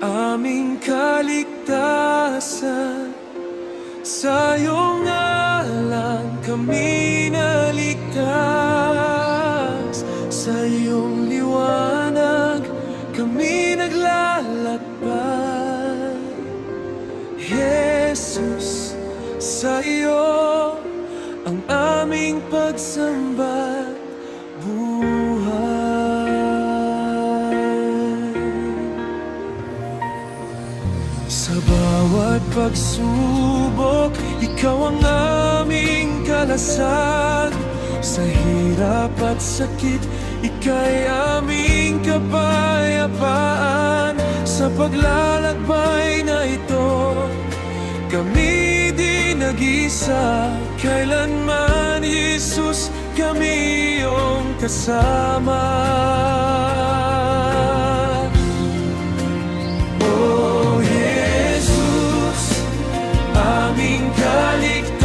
aming kaligtasan. Sa iyong ngalan kami naligtas, sa iyong liwanag kami naglalakbay. Jesus, sa iyo ang aming pagsamba't buhay. Sa bawat pagsubok, ikaw ang aming kalasag. Sa hirap at sakit, ika'y aming kapayapaan. Sa paglalakbay na ito, kami di nag-isa. Kailanman, Jesus, kami iyong kasama. Oh Jesus, aming kaligtasan.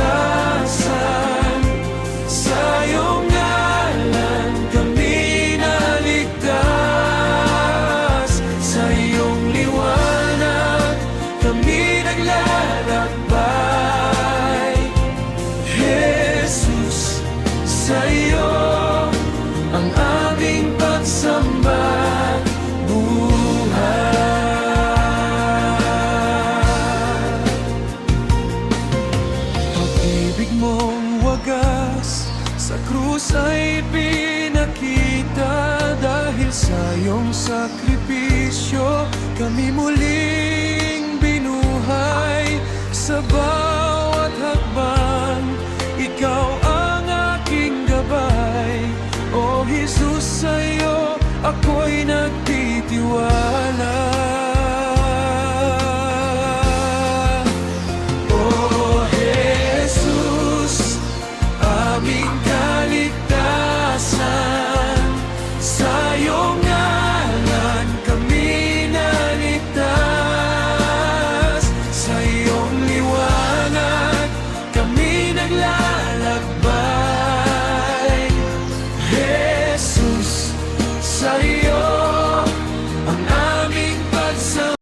Sa iyong ngalan kami naligtas, sa iyong liwanag kami naglalakbay. Jesus, sa iyo ang aming pagsamba, buhay. Pag-ibig mong wagas sa krus ay pinakita. Dahil sa iyong sakripisyo kami muli